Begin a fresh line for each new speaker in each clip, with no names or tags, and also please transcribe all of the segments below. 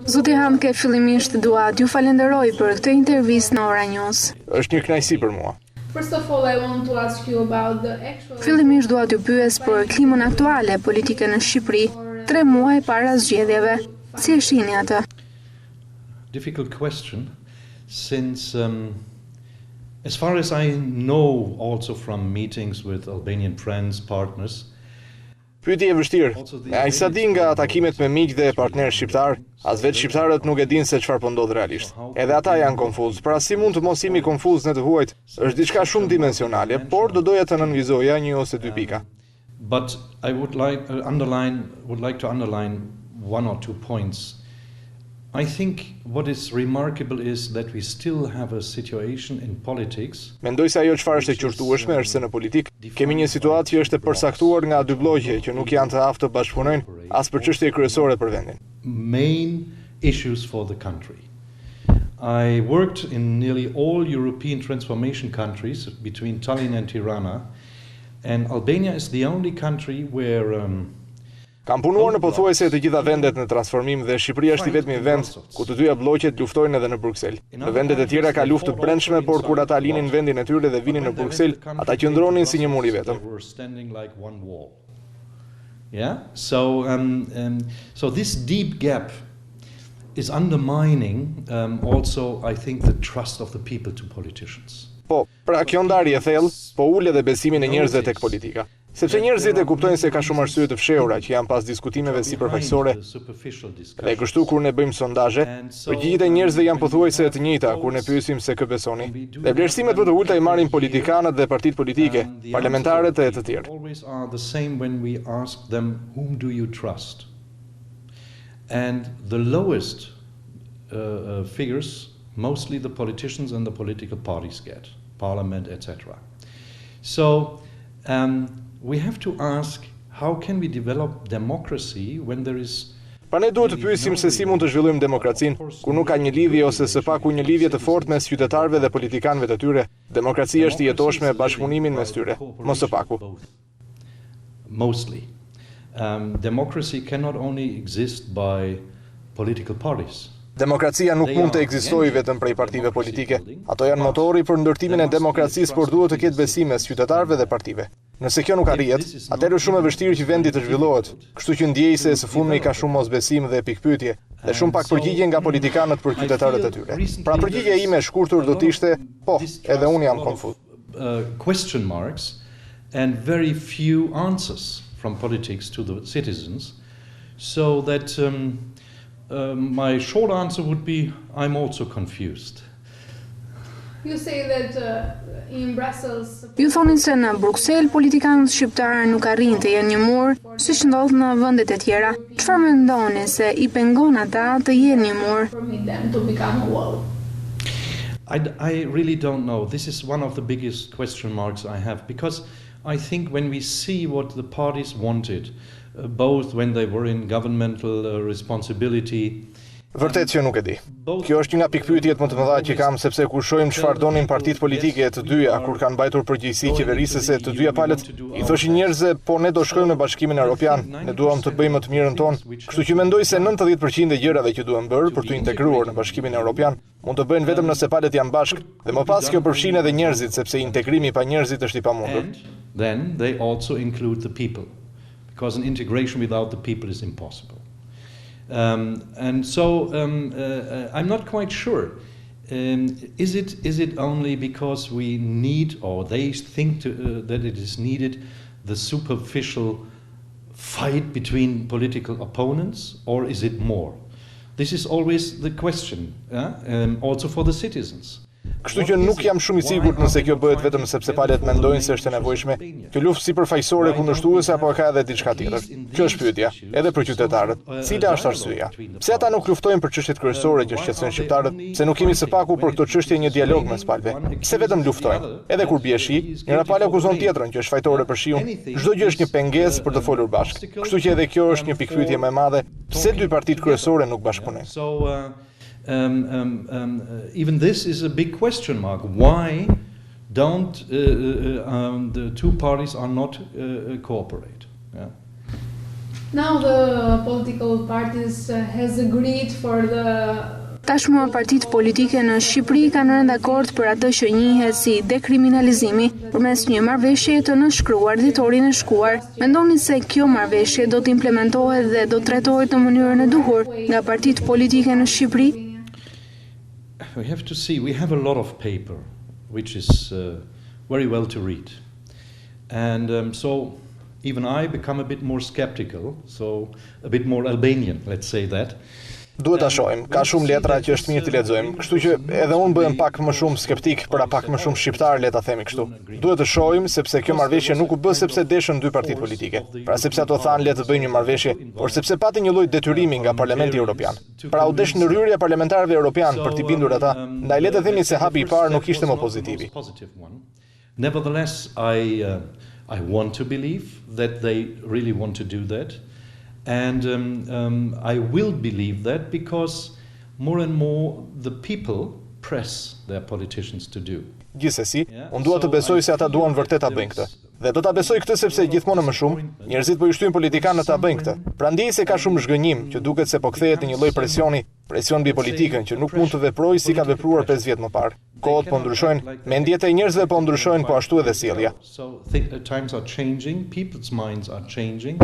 Zoti Hantke, fillimisht dua t'ju falenderoj për këtë intervistë në Ora News.
Është një kënaqësi për mua.
Fillimisht dua t'ju pyes për klimën aktuale politike në Shqipëri, 3 muaj para zgjedhjeve. Si e shihni atë?
Difficult question, since as far as I know, also from meetings with Albanian friends, partners.
Pyetje e vështirë. Ai sa di nga takimet me miq dhe partnerë shqiptar, as vetë shqiptarët nuk e dinë se çfarë po ndodh realisht. Edhe ata janë konfuz. Pra si mund të mos jemi konfuz në të huajt? Është diçka shumë dimensionale, por do doja të nënvizoja 1 ose 2 pika.
But I would like to underline 1 or 2 points. I think what is remarkable is that we still have a situation in politics.
Mendoj se ajo çfarë është e qortueshme është se në politikë kemi një situatë që është e përcaktuar nga 2 bloqe që nuk janë të aftë të bashkëpunojnë as për çështje kryesore për vendin.
Main issues for the country. I worked in nearly all European transformation countries between Tallinn and Tirana, and Albania is the only country where
Kam punuar në pothuajse të gjitha vendet në transformim dhe Shqipëria është i vetmi vend ku të dyja bloqet luftojnë edhe në Bruksel. Në vendet e tjera ka luftë të brendshme, por kur ata linin vendin e tyre dhe vinin në Bruksel, ata qëndronin si një mur i vetëm.
Yeah, so this deep gap is undermining also, I think, the trust of the people to politicians.
Po, pra kjo ndarje e thellë po ul edhe besimin e njerëzve tek politika. Sepse njerëzit e kuptojnë se ka shumë arsye të fshehura që janë pas diskutimeve sipërfaqësore. Dhe kështu kur ne bëjmë sondazhe, përgjigjet e njerëzve janë pothuajse të njëjta kur ne pyesim se kë besoni. Dhe vlerësimet më të ulta i marrin politikanët dhe partitë politike, parlamentarët e të tjerë.
Always are the same when we ask them whom do you trust. And the lowest figures mostly the politicians and the political parties get, parliament, etc. So we have to ask how can we develop democracy when there is.
Pra ne duhet të pyesim se si mund të zhvillojmë demokracinë kur nuk ka një lidhje ose së paku një lidhje të fortë mes qytetarëve dhe politikanëve të tyre. Demokracia është i jetoshme me bashkëpunimin mes tyre, mos së paku.
Mostly. Democracy cannot only exist by political parties.
Demokracia nuk mund të ekzistojë vetëm prej partive politike. Ato janë motori për ndërtimin e demokracisë, por duhet të ketë besim mes qytetarëve dhe partive. Nëse kjo nuk arrihet, atëherë është shumë e vështirë që vendi të zhvillohet. Kështu që ndjej se së fundmi ka shumë mosbesim dhe pikpyetje, dhe shumë pak përgjigje nga politikanët për qytetarët e tyre. Pra përgjigjja ime e shkurtër do të ishte, po, edhe unë jam konfuz.
Question marks and very few answers from politics to the citizens, so that my short answer would be I'm also confused.
You say that in Brussels. Ju thoni se në Bruksel politikanët shqiptarë nuk arrin të jenë një mur, siç ndodh në vendet e tjera. Çfarë mendoni se i pengon ata të jenë një mur?
I really don't know. This is one of the biggest question marks I have, because I think when we see what the parties wanted, both when they were in governmental responsibility.
Vërtet që nuk e di. Kjo është një nga pikpyetjet më të mëdha që kam, sepse kur shohim çfarë donin partitë politike të dyja kur kanë mbajtur përgjegjësi qeverisëse të dyja palët, i thoshin njerëzve, po ne do shkojmë në Bashkimin Evropian, ne duam të bëjmë të mirën tonë. Kështu që mendoj se 90% e gjërave që duhen bërë për të integruar në Bashkimin Evropian mund të bëhen vetëm nëse palët janë bashkë, dhe më pas kjo përfshin edhe njerëzit, sepse integrimi pa njerëzit është i pamundur.
Then they also include the people, because an integration without the people is impossible. And so I'm not quite sure. Is it only because we need, or they think that it is needed, the superficial fight between political opponents, or is it more? This is always the question, also for the citizens.
Kështu që nuk jam shumë i sigurt nëse kjo bëhet vetëm sepse palët mendojnë se është e nevojshme. Kjo luftë sipërfaqësore kundërshtuese apo ka edhe diçka tjetër? Kjo është pyetja, edhe për qytetarët. Cila është arsyeja? Pse ata nuk luftojnë për çështjet kryesore që shqetësojnë shqiptarët? Pse nuk kemi së paku për këtë çështje një dialog mes palëve? Pse vetëm luftojnë? Edhe kur bie shi, njëra palë akuzon tjetrën që është fajtore për shiun. Çdo gjë është një pengesë për të folur bashkë. Kështu që edhe kjo është një pikpyetje më e madhe. Pse dy partitë kryesore nuk bashkëpunojnë?
Even this is a big question mark. Why don't the two parties are not cooperate? Yeah.
Now the political parties has agreed for the Tashmë partitë politike në Shqipëri kanë rënë dakord për atë që njihet si dekriminalizimi përmes një marrëveshje të nënshkruar dhitorin e shkuar. Mendoni se kjo marrëveshje do të implementohet dhe do të trajtohet në mënyrën e duhur nga partitë politike në Shqipëri?
We have to see. We have a lot of paper, which is very well to read, and so even I become a bit more skeptical, so a bit more Albanian, let's say that.
Duhet ta shohim, ka shumë letra që është mirë të lexojmë, kështu që edhe unë bëhem pak më shumë skeptik, për pak më shumë shqiptar, le ta themi kështu. Duhet të shohim sepse kjo marrëveshje nuk u bë sepse deshën dy partitë politike. Pra sepse ato thanë le të bëjnë një marrëveshje, por sepse pati një lloj detyrimi nga Parlamenti Evropian. Pra u desh ndryrja e parlamentarëve europian për t'i bindur ata, ndaj le të themi se hapi i parë nuk ishte më pozitivi.
Nevertheless, I want to believe that they really want to do that. And I will believe that because more and more the people press their politicians to do.
Gjithsesi, unë dua të besoj se ata duan vërtet ta bëjnë këtë. Dhe do ta besoj këtë sepse gjithmonë më shumë njerëzit po i shtyn politikanët ta bëjnë këtë. Pra ndjej se ka shumë zhgënjim që duket se po kthehet në një lloj presion mbi politikën që nuk mund të veprojë si ka vepruar 5 vjet më parë. Kohët po ndryshojnë, mendjet e njerëzve po ndryshojnë, po ashtu edhe sjellja.
So times are changing, people's minds are changing,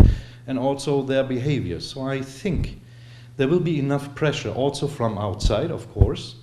and also their behavior. So I think there will be enough pressure also from outside, of course,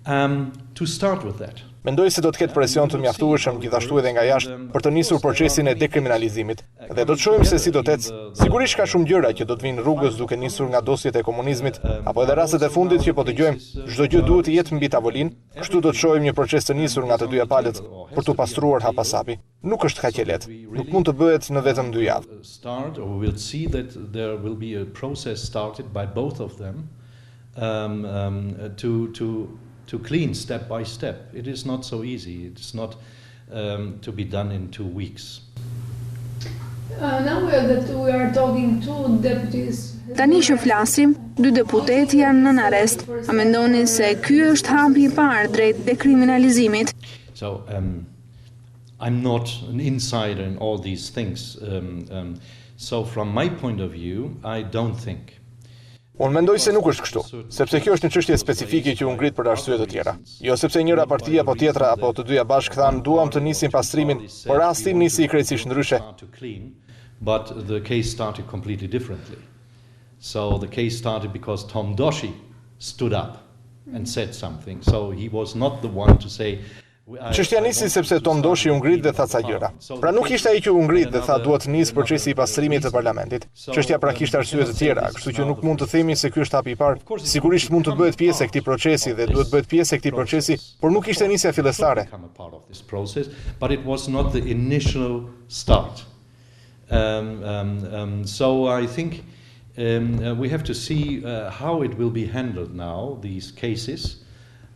to start with that.
Mendoj se do të ketë presion të mjaftueshëm gjithashtu edhe nga jashtë për të nisur procesin e dekriminalizimit. Dhe do të shohim se si do të ecë. Sigurisht ka shumë gjëra që do të vinë rrugës duke nisur nga dosjet e komunizmit, apo edhe rastet e fundit që po dëgjojmë, çdo gjë duhet të jetë mbi tavolinë, kështu do të shohim një proces të nisur nga të dyja palët për të pastruar hapasapi. Nuk është kaq e lehtë. Nuk mund të bëhet në vetëm 2 javë.
Start, or we will see that there will be a process started by both of them to clean step by step. It is not so easy. It's not to be done in 2 weeks.
Now we are talking to deputies.
Tani që flasim, 2 deputet janë nën arrest. A mendoni se ky është hapi i parë drejt dekriminalizimit?
So I'm not an insider in all these things. So from my point of view, I don't think.
Unë mendoj se nuk është kështu, sepse kjo është një çështje specifike që u ngrit për arsye të tjera. Jo sepse njëra parti apo tjetra apo të dyja bashkë thanë duam të nisim pastrimin, por rasti nisi krejtësisht ndryshe.
But the case started completely differently. So the case started because Tom Doshi stood up and said something. So he was not the one to say
Çështja nisi sepse Tom Doshi u ngrit dhe tha ca gjëra. Pra nuk ishte ai që u ngrit dhe tha duhet të nis procesi i pastrimit të parlamentit. Çështja pra kishte arsye të tjera, kështu që nuk mund të themi se ky është hapi i parë. Sigurisht mund të bëhet pjesë e këtij procesi dhe duhet bëhet pjesë e këtij procesi, por nuk ishte nisja fillestare.
But it was not the initial start. So I think we have to see how it will be handled now, these cases,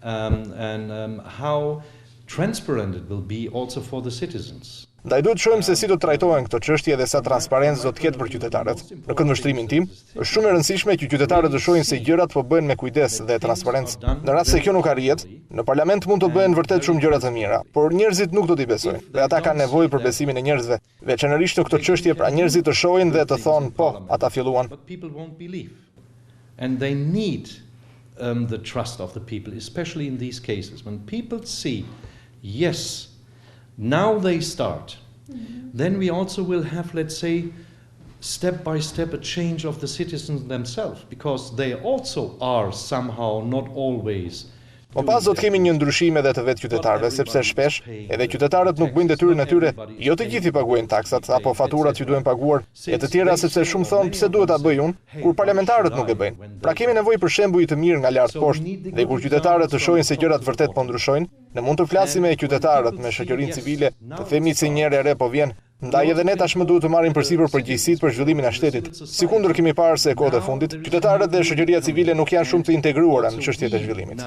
and how transparent it will be also for the citizens.
Ndaj duhet shohim se si do të trajtohen këto çështje dhe sa transparencë do të ketë për qytetarët. Në këndvështrimin tim, është shumë e rëndësishme që qytetarët të shohin se gjërat po bëhen me kujdes dhe transparencë. Në rast se kjo nuk arrihet, në parlament mund të bëhen vërtet shumë gjëra të mira, por njerëzit nuk do t'i besojnë. Dhe ata kanë nevojë për besimin e njerëzve, veçanërisht në këto çështje, pra njerëzit të shohin dhe të thonë, po, ata filluan.
But people won't believe. And they need the trust of the people, especially in these cases. When people see, yes, now they start, then we also will have, let's say, step by step a change of the citizens themselves, because they also are somehow not always.
Më pas do të kemi një ndryshim edhe të vetë qytetarëve, sepse shpesh edhe qytetarët nuk bëjnë detyrën e tyre, jo të gjithë i paguajnë taksat apo faturat që duhen paguar, e të tjera sepse shumë thonë pse duhet ta bëj unë, kur parlamentarët nuk e bëjnë. Pra kemi nevojë për shembuj të mirë nga lart poshtë, dhe kur qytetarët të shohin se gjërat vërtet po ndryshojnë, ne mund të flasim me qytetarët, me shoqërinë civile, të themi se një herë e re po vjen. Ndaj edhe ne tashmë duhet të marrim përsipër përgjegjësitë për zhvillimin e shtetit. Sikundër kemi parë se kohët e fundit, qytetarët dhe shoqëria civile nuk janë shumë të integruara në çështjet e zhvillimit.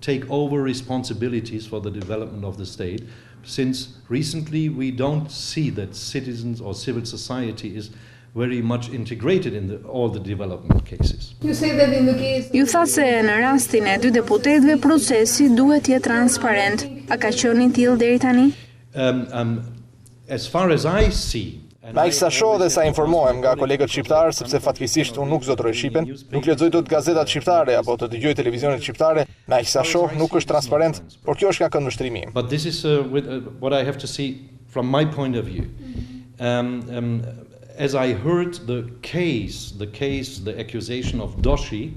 Take over responsibilities for the development of the state, since recently we don't see that citizens or civil society is very much integrated in all the development cases.
You say that in the case.
Ju tha se në rastin e 2 deputetëve procesi duhet të jetë transparent. A ka qenë i tillë deri tani?
As far as I see,
Me aq sa shoh dhe sa informohem nga kolegët shqiptar, sepse fatkeqësisht unë nuk zotëroj shqipen, nuk lexoj dot gazetat shqiptare apo të dëgjoj televizionet shqiptare, me aq sa shoh nuk është transparent, por kjo është nga këndvështrimi im.
But this is what I have to see from my point of view. As I heard the accusation of Doshi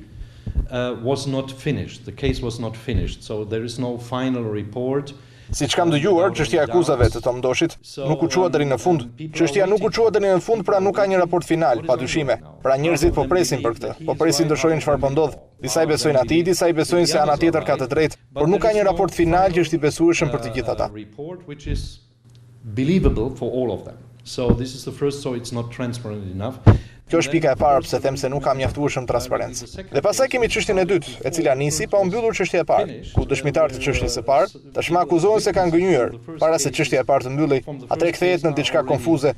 was not finished. The case was not finished, so there is no final report.
Siç kam dëgjuar, çështja e akuzave të Tom Doshit nuk u çua deri në fund. Çështja nuk u çua deri në fund, pra nuk ka një raport final, padyshime. Pra njerëzit po presin për këtë. Po presin të shohin çfarë po ndodh. Disa i besojnë atij, disa i besojnë se ana tjetër ka të drejtë, por nuk ka një raport final që është i besueshëm për të gjithë ata.
Report which is believable for all of them. So this is the first, so it's not transparent enough.
Kjo është pika e parë pse them se nuk ka mjaftueshëm transparencë. Dhe pastaj kemi çështjen e dytë, e cila nisi pa u mbyllur çështja e parë, ku dëshmitarët e çështjes së parë tashmë akuzohen se kanë gënjur para se çështja e parë të mbyllej, atëherë kthehet në diçka konfuze.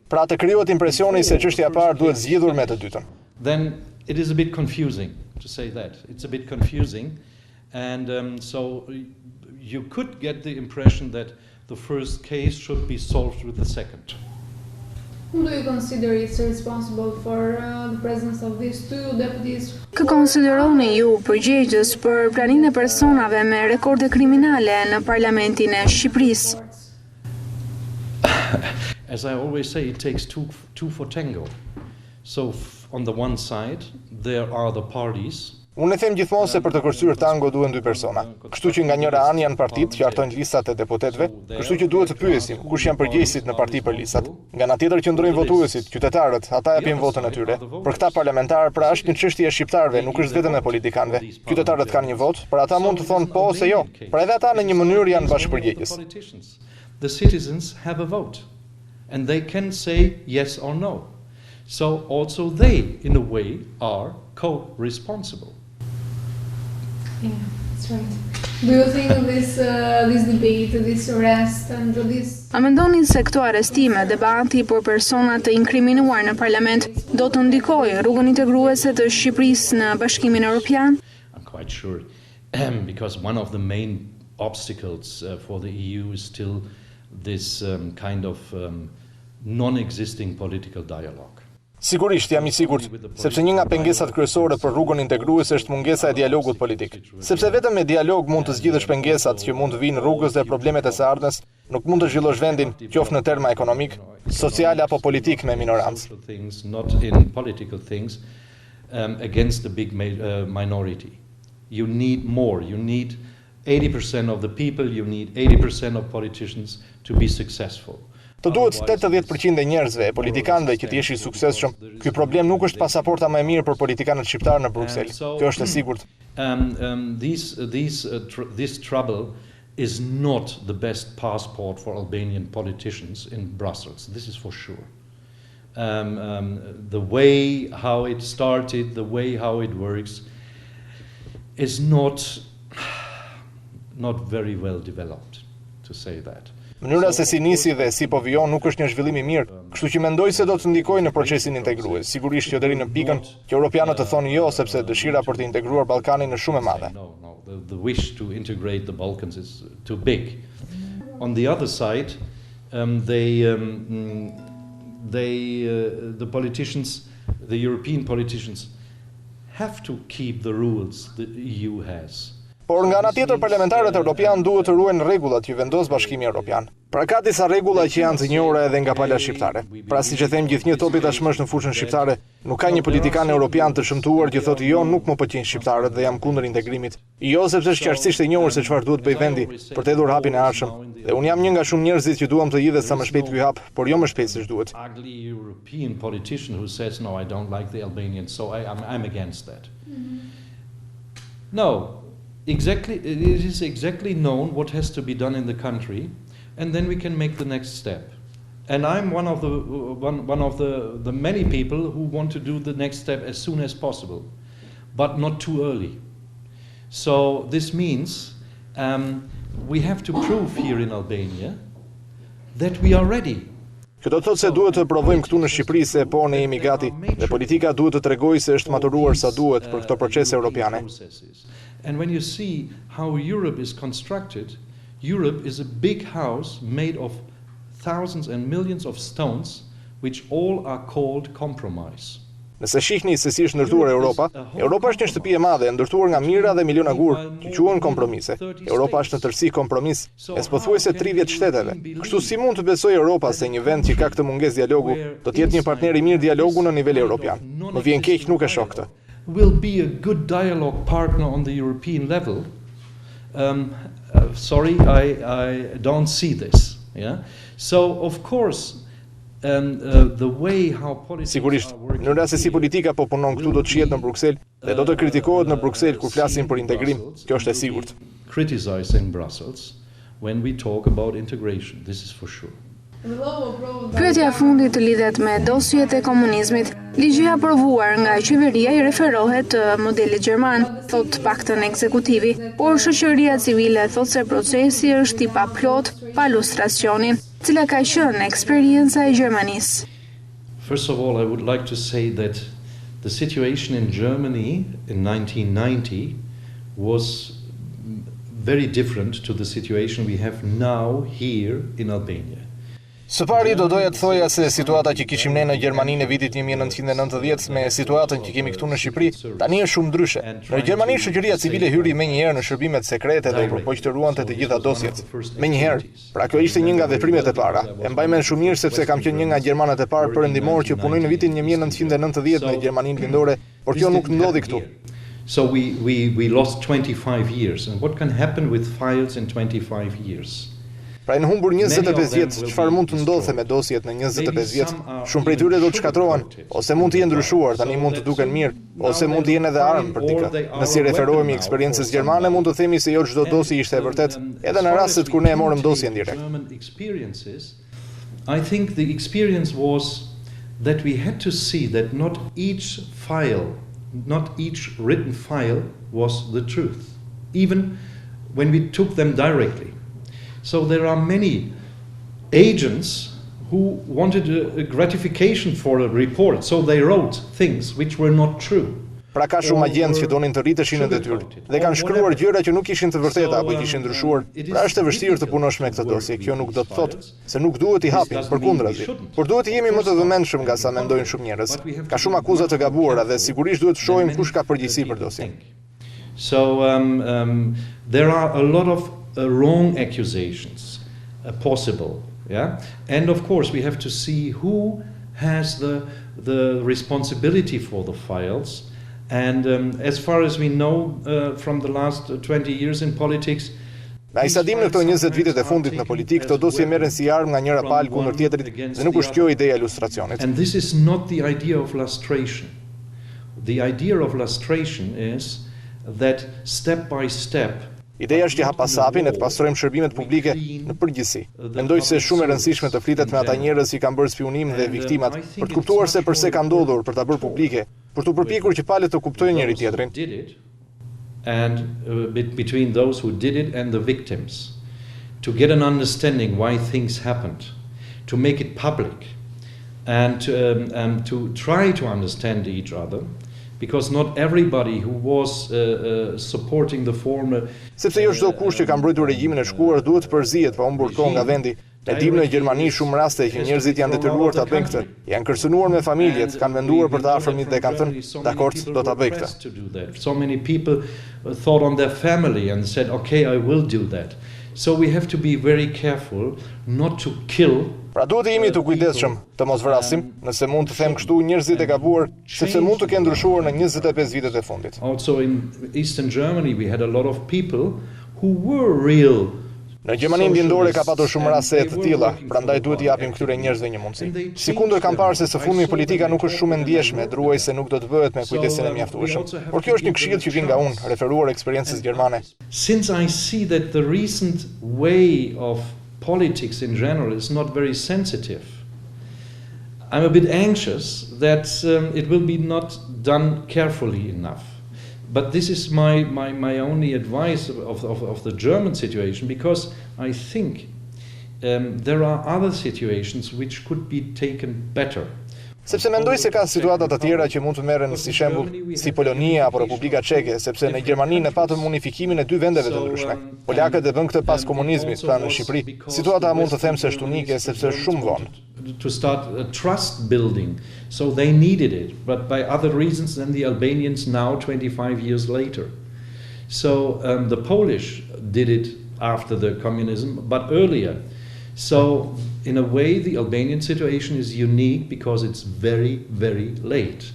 Pra të krijohet impresioni se çështja e parë duhet zgjidhur me të dytën.
Then it is a bit confusing to say that. It's a bit confusing, and so you could get the impression that the first case should be solved with the second.
Who do you consider is responsible for the presence of these two deputies?
Kë konsideroni ju përgjegjës për praninë e personave me rekorde kriminale në parlamentin e Shqipërisë?
As I always say, it takes two for tango. So on the one side, there are the parties.
Unë e them gjithmonë se për të kërcyer tango duhen dy persona. Kështu që nga njëra anë janë partitë që hartojnë listat e deputetëve, kështu që duhet të pyesim kush janë përgjegjësit në parti për listat. Nga ana tjetër qëndrojnë votuesit, qytetarët, ata japin votën e tyre. Për këta parlamentar, pra është një çështje e shqiptarëve, nuk është vetëm e politikanëve. Qytetarët kanë një votë, por ata mund të thonë po ose jo. Pra edhe ata në një mënyrë janë bashkëpërgjegjës.
The citizens have a vote and they can say yes or no. So also they in a way are co-responsible.
Yeah, that's right. Do you think this debate, this arrest and this...
A mendoni se këto arrestime, debati për persona të inkriminuar në parlament do të ndikojë rrugën integruese të Shqipërisë në Bashkimin Evropian?
I'm quite sure, because one of the main obstacles for the EU is still this kind of non-existing political dialogue.
Sigurisht jam I sigurt, sepse një nga pengesat kryesore për rrugën integruese është mungesa e dialogut politik. Sepse vetëm me dialog mund të zgjidhësh pengesat që mund të vinë rrugës dhe problemet e së ardhmes, nuk mund të zhvillosh vendin, qoftë në terma ekonomik, social apo politik me minorancë.
Not in political things against the big minority. You need more. You need 80% of the people, you need 80% of politicians to be successful.
Të duhet 80% e njerëzve e politikanëve që të jesh I suksesshëm. Ky problem nuk është pasaporta më e mirë për politikanët shqiptar në Bruksel. Kjo është e sigurt.
This trouble is not the best passport for Albanian politicians in Brussels. This is for sure. The way how it started, the way how it works is not very well developed, to say that.
Mënyra se si nisi dhe si po vijon nuk është një zhvillim I mirë, kështu që mendoj se do të ndikojë në procesin integrues. Sigurisht jo deri në pikën që europianët të thonë jo, sepse dëshira për të integruar Ballkanin është shumë e madhe.
No, the wish to integrate the Balkans is too big. On the other side, the politicians, the European politicians, have to keep the rules the EU has.
Por nga ana tjetër parlamentarët europian duhet të ruajnë rregullat që vendos Bashkimi Evropian. Pra ka disa rregulla që janë të njohura edhe nga pala shqiptare. Pra siç e them gjithnjë topi tashmë është në fushën shqiptare, nuk ka një politikan europian të shëmtuar që thotë jo, nuk më pëlqejnë shqiptarët dhe jam kundër integrimit. Jo sepse është qartësisht e njohur se çfarë duhet bëj vendi për të hedhur hapin e ardhshëm. Dhe un jam një nga shumë njerëzit që duam të hidhet sa më shpejt ky hap, por jo më shpejt se duhet.
Ugly European politician who says no, I don't like the Albanians, so I'm against that. No. Exactly, it is exactly known what has to be done in the country, and then we can make the next step. And I'm one of the many people who want to do the next step as soon as possible, but not too early. So this means we have to prove here in Albania that we are ready.
Kjo do të thotë se duhet të provojmë këtu në Shqipëri se po ne jemi gati dhe politika duhet të tregojë se është maturuar sa duhet për këto procese europiane.
And when you see how Europe is constructed, Europe is a big house made of thousands and millions of stones which all are called compromise.
Nëse shihni se si është ndërtuar Europa, Europa është një shtëpi e madhe, ndërtuar nga mijëra dhe miliona gur, që quhen kompromise. Europa është në tërësi kompromis, e pothuajse 30 shteteve. Kështu si mund të besojë Europa se një vend që ka këtë mungesë dialogu do të jetë një partner i mirë dialogu në nivel europian? Më vjen keq, nuk e shoh këtë.
Will be a good dialogue partner on the European level. Sorry, I don't see this. Yeah? So, of course, the way how politics
Sigurisht, në rast se si politika po punon këtu do të shihet në Bruksel dhe do të kritikohet në Bruksel kur flasin për integrim, kjo është e sigurt.
Criticize in Brussels when we talk about integration, this is for sure.
Pyetja e fundit lidhet me dosjet e komunizmit. Ligji i aprovuar nga qeveria i referohet të modelit gjerman, thot paktën ekzekutivi, por shoqëria civile thot se procesi është i paplot, pa lustracioni. Cila ka qenë eksperienca e Gjermanisë?
First of all, I would like to say that the situation in Germany in 1990 was very different to the situation we have now here in Albania.
Së pari do doja të thoja se situata që kishim ne në Gjermani në vitit 1990 me situatën që kemi këtu në Shqipëri tani është shumë ndryshe. Në Gjermani shoqëria civile hyri menjëherë në shërbimet sekrete dhe u përpoq të ruante të gjitha dosjet. Menjëherë. Pra kjo ishte një nga veprimet e para. E mbaj mend shumë mirë sepse kam qenë një nga gjermanët e parë perëndimor që punoi në vitin 1990 në Gjermaninë lindore, por kjo nuk ndodhi këtu.
So we lost 25 years. And what can happen with files in 25 years?
Pra në humbur 25 vjet, çfarë mund të ndodhte me dosjet në 25 vjet? Shumë prej tyre do të shkatrohen, ose mund të jenë ndryshuar, tani mund të duken mirë, ose mund të jenë edhe armë për dikë. Nëse referohemi eksperiencës gjermane, mund të themi se jo çdo dosje ishte e vërtet, edhe në rastet kur ne e morëm dosjen direkt.
I think the experience was that we had to see that not each file, not each written file was the truth, even when we took them directly. So there are many agents who wanted a gratification for a report, so they wrote things which were not true.
Pra ka shumë agjentë që donin të rriteshin në detyrë dhe kanë shkruar gjëra që nuk ishin të vërteta apo që ishin ndryshuar. Pra është e vështirë të punosh me këtë dosje. Kjo nuk do të thotë se nuk duhet i hapin, përkundrazi. Por duhet të jemi më të vëmendshëm nga sa mendojnë shumë njerëz. Ka shumë akuza të gabuara dhe sigurisht duhet të shohim kush ka përgjegjësi për dosjen.
So there are a lot of wrong accusations possible, yeah, and of course we have to see who has the responsibility for the files, and as far as we know from the last 20 years in politics,
Me sa dim në këto 20 vitet e fundit në politikë, këto dosje merren si armë nga njëra palë kundër tjetrit dhe nuk është kjo ideja e lustracionit.
And this is not the idea of lustration. The idea of lustration is that step by step
Ideja është që hapasapin e të pastrojmë shërbimet publike në përgjithësi. Mendoj se shumë e rëndësishme të flitet me ata njerëz që kanë bërë spionim dhe viktimat për të kuptuar se pse ka ndodhur, për ta bërë publike, për të përpjekur që palët të kuptojnë njëri tjetrin.
And between those who did it and the victims, to get an understanding why things happened, to make it public, and to try to understand each other. Because not everybody who was supporting the former.
Sepse jo çdo kush që ka mbrojtur regjimin e shkuar duhet të përzihet pa humbur kohë nga vendi. Ne dimë në Gjermani shumë raste që njerëzit janë detyruar ta bëjnë këtë. Janë kërcënuar me familjet, kanë menduar për të afërmit dhe kanë thënë, "Dakor, do ta bëj këtë."
So many people thought on their family and said, "Okay, I will do that." So we have to be very careful not to kill.
Pra duhet të jemi të kujdesshëm të mos vrasim, nëse mund të them kështu, njerëzit e gabuar, sepse mund të kenë ndryshuar në 25 vitet e fundit.
Also in Eastern Germany we had a lot of people who were real.
Në Gjermaninë lindore ka patur shumë raste të tilla, prandaj duhet t'i japim këtyre njerëzve një mundësi. Sikundër kam parë se së fundmi politika nuk është shumë e ndjeshme, druaj se nuk do të bëhet me kujdesin e mjaftueshëm. Por kjo është një këshill që vjen nga unë, referuar eksperiencës gjermane.
Since I see that the recent way of politics in general is not very sensitive, I'm a bit anxious that it will be not done carefully enough. But this is my only advice of the German situation, because I think there are other situations which could be taken better.
Sepse mendoj se ka situata të tjera që mund të merren si shembull si Polonia apo Republika Çeke, sepse në Gjermani ne patëm unifikimin e dy vendeve të ndryshme. Polakët e bën këtë pas komunizmit, pra në Shqipëri. Situata mund të them se është unike sepse është shumë vonë.
To start a trust building, so they needed it, but by other reasons than the Albanians now 25 years later. So the Polish did it after the communism, but earlier. So in a way the Albanian situation is unique because it's very, very late.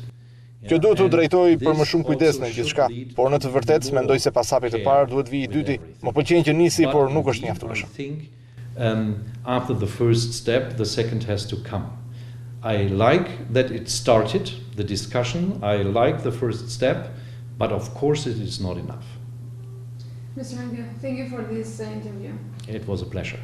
Kjo duhet të drejtoj për më shumë kujdes në gjithçka, por në të vërtetë mendoj se pas hapit të parë duhet vi I dyti. Më pëlqen që nisi, por nuk është mjaftueshëm.
After the first step, the second has to come. I like that it started, the discussion, I like the first step, but of course it is not enough.
Mr. Hantke, thank you for this interview.
It was a pleasure.